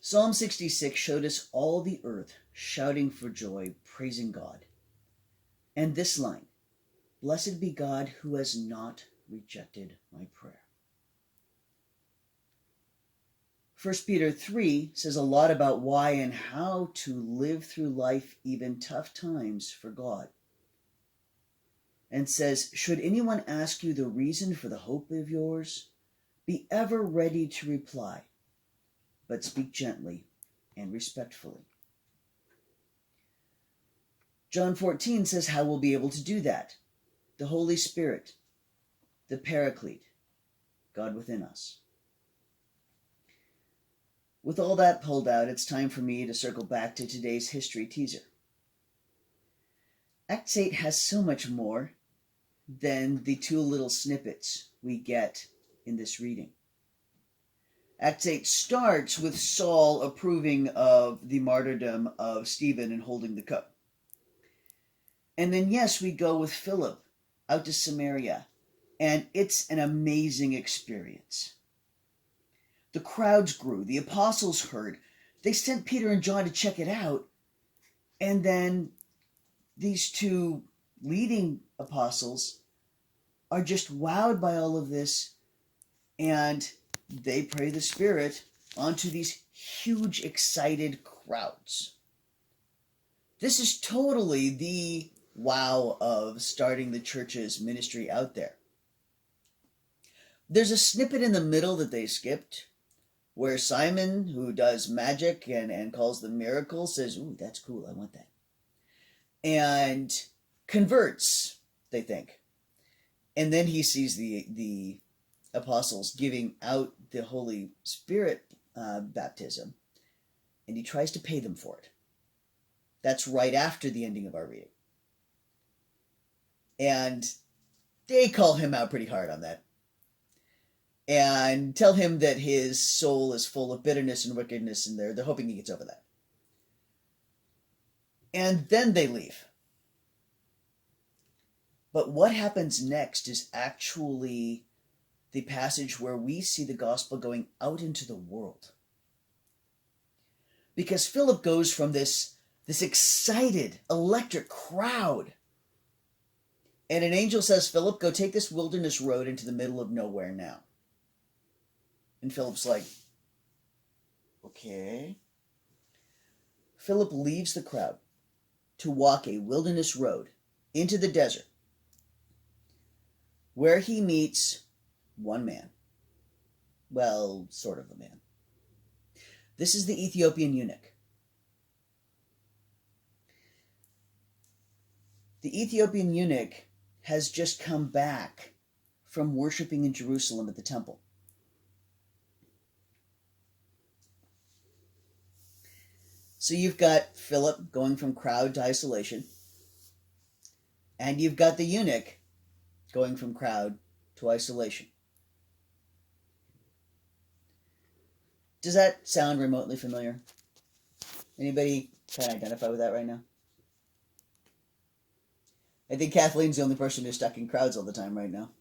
Psalm 66 showed us all the earth shouting for joy, praising God. And this line, "Blessed be God who has not rejected my prayer." 1 Peter 3 says a lot about why and how to live through life, even tough times, for God. And says, "Should anyone ask you the reason for the hope of yours, be ever ready to reply, but speak gently and respectfully." John 14 says how we'll be able to do that. The Holy Spirit, the Paraclete, God within us. With all that pulled out, it's time for me to circle back to today's history teaser. Acts 8 has so much more than the two little snippets we get in this reading. Acts 8 starts with Saul approving of the martyrdom of Stephen and holding the cup. And then, yes, we go with Philip out to Samaria, and it's an amazing experience. The crowds grew, the apostles heard. They sent Peter and John to check it out, and then these two leading apostles are just wowed by all of this, and they pray the Spirit onto these huge, excited crowds. This is totally the wow of starting the church's ministry out there. There's a snippet in the middle that they skipped where Simon, who does magic and calls them miracles, says, "Ooh, that's cool, I want that." And converts, they think. And then he sees the apostles giving out the Holy Spirit baptism, and he tries to pay them for it. That's right after the ending of our reading. And they call him out pretty hard on that and tell him that his soul is full of bitterness and wickedness, and they're hoping he gets over that. And then they leave. But what happens next is actually the passage where we see the gospel going out into the world. Because Philip goes from this excited, electric crowd, and an angel says, "Philip, go take this wilderness road into the middle of nowhere now." And Philip's like, "Okay." Philip leaves the crowd to walk a wilderness road into the desert, where he meets one man. Well, sort of a man. This is the Ethiopian eunuch. The Ethiopian eunuch has just come back from worshiping in Jerusalem at the temple. So you've got Philip going from crowd to isolation, and you've got the eunuch going from crowd to isolation. Does that sound remotely familiar? Anybody kind of identify with that right now? I think Kathleen's the only person who's stuck in crowds all the time right now.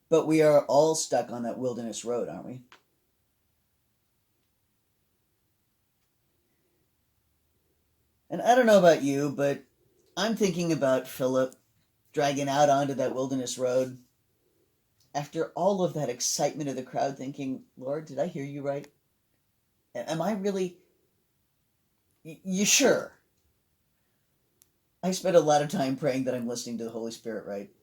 But we are all stuck on that wilderness road, aren't we? And I don't know about you, but I'm thinking about Philip dragging out onto that wilderness road after all of that excitement of the crowd, thinking, "Lord, did I hear you right? Am I really... You sure? I spent a lot of time praying that I'm listening to the Holy Spirit, right?"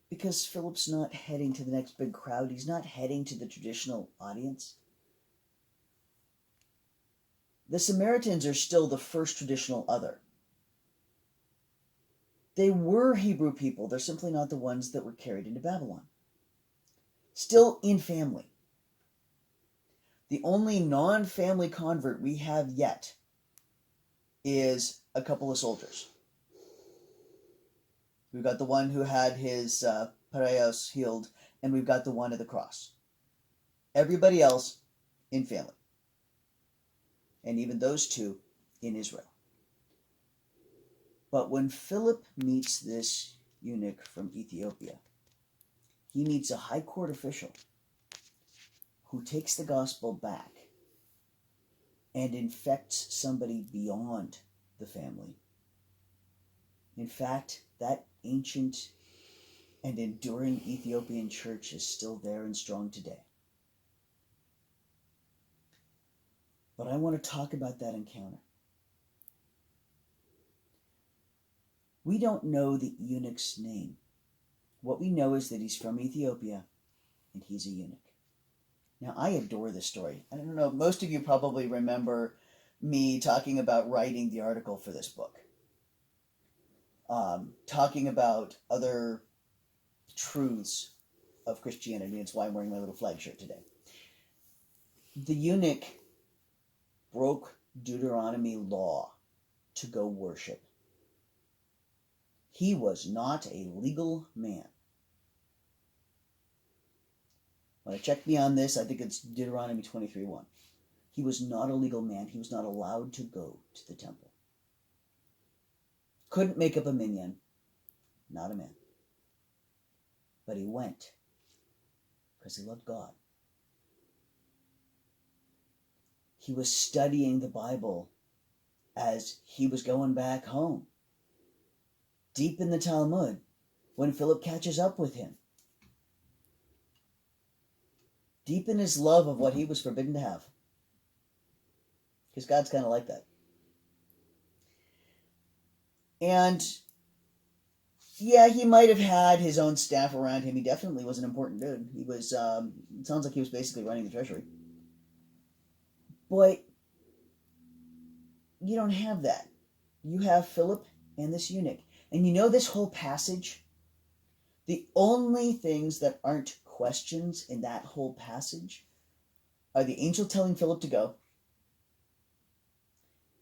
Because Philip's not heading to the next big crowd. He's not heading to the traditional audience. The Samaritans are still the first traditional other. They were Hebrew people. They're simply not the ones that were carried into Babylon. Still in family. The only non-family convert we have yet is a couple of soldiers. We've got the one who had his Pareos healed, and we've got the one at the cross. Everybody else in family. And even those two in Israel. But when Philip meets this eunuch from Ethiopia. He meets a high court official who takes the gospel back and infects somebody beyond the family. In fact, that ancient and enduring Ethiopian church is still there and strong today. But I want to talk about that encounter. We don't know the eunuch's name. What we know is that he's from Ethiopia and he's a eunuch. Now, I adore this story. I don't know, most of you probably remember me talking about writing the article for this book. Talking about other truths of Christianity. It's why I'm wearing my little flag shirt today. The eunuch broke Deuteronomy law to go worship. He was not a legal man. When I checked beyond this, I think it's Deuteronomy 23:1. He was not a legal man. He was not allowed to go to the temple. Couldn't make up a minyan. Not a man. But he went because he loved God. He was studying the Bible as he was going back home. Deep in the Talmud, when Philip catches up with him. Deep in his love of what he was forbidden to have. Because God's kind of like that. And yeah, he might have had his own staff around him. He definitely was an important dude. He was, it sounds like he was basically running the treasury. But you don't have that. You have Philip and this eunuch. And you know this whole passage? The only things that aren't questions in that whole passage are the angel telling Philip to go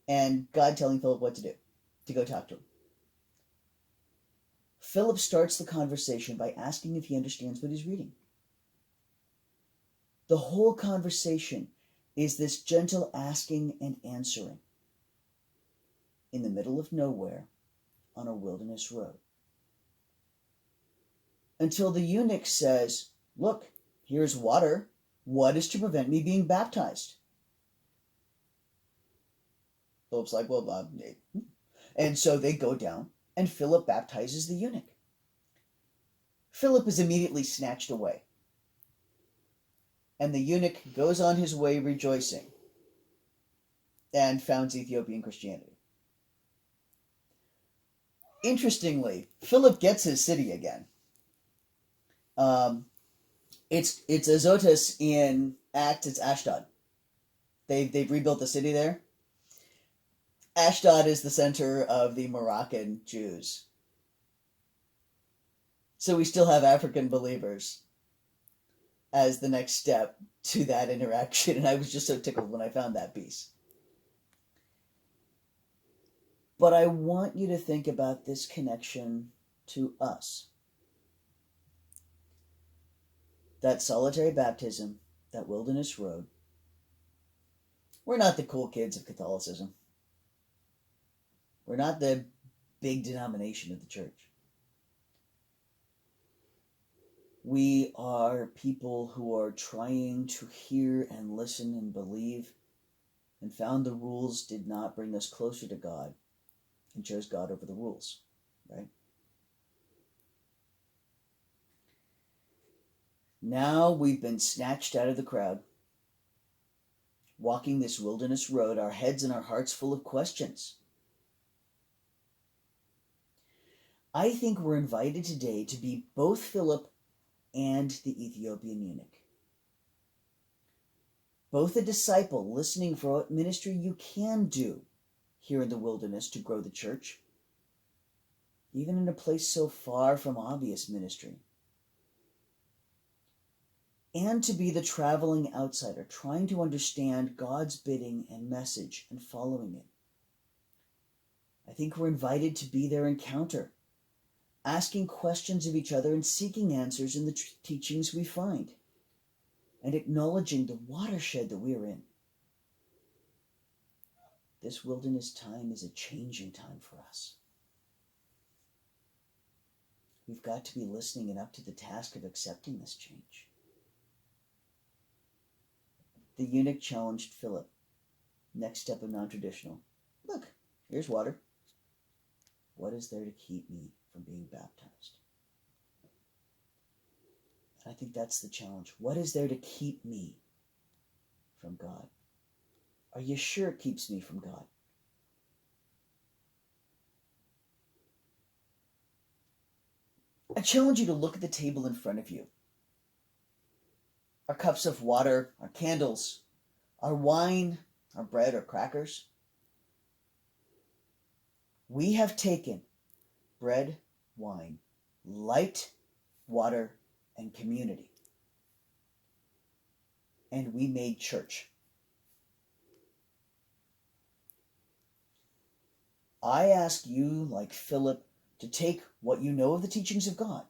and God telling Philip what to do, to go talk to him. Philip starts the conversation by asking if he understands what he's reading. The whole conversation is this gentle asking and answering in the middle of nowhere on a wilderness road. Until the eunuch says, "Look, here's water. What is to prevent me being baptized?" Philip's like, "Well, and so they go down, and Philip baptizes the eunuch. Philip is immediately snatched away. And the eunuch goes on his way rejoicing and founds Ethiopian Christianity. Interestingly, Philip gets his city again. It's Azotus in Acts. It's Ashdod. They've rebuilt the city there. Ashdod is the center of the Moroccan Jews. So we still have African believers as the next step to that interaction. And I was just so tickled when I found that piece. But I want you to think about this connection to us. That solitary baptism, that wilderness road. We're not the cool kids of Catholicism. We're not the big denomination of the church. We are people who are trying to hear and listen and believe, and found the rules did not bring us closer to God, and chose God over the rules, right? Now we've been snatched out of the crowd, walking this wilderness road, our heads and our hearts full of questions. I think we're invited today to be both Philip and the Ethiopian eunuch. Both a disciple listening for what ministry you can do here in the wilderness to grow the church, even in a place so far from obvious ministry. And to be the traveling outsider, trying to understand God's bidding and message and following it. I think we're invited to be their encounter, asking questions of each other and seeking answers in the teachings we find, and acknowledging the watershed that we are in. This wilderness time is a changing time for us. we've got to be listening and up to the task of accepting this change. The eunuch challenged Philip. Next step of non-traditional. Look, here's water. What is there to keep me from being baptized? And I think that's the challenge. What is there to keep me from God? Are you sure it keeps me from God? I challenge you to look at the table in front of you. Our cups of water, our candles, our wine, our bread or crackers. We have taken bread, wine, light, water, and community. And we made church. I ask you, like Philip, to take what you know of the teachings of God.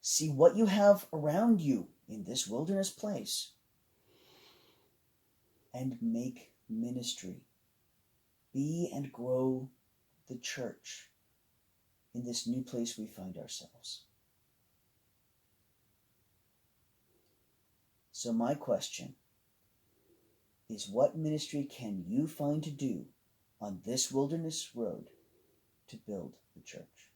See what you have around you in this wilderness place and make ministry. Be and grow the church in this new place we find ourselves. So my question is, what ministry can you find to do on this wilderness road to build the church?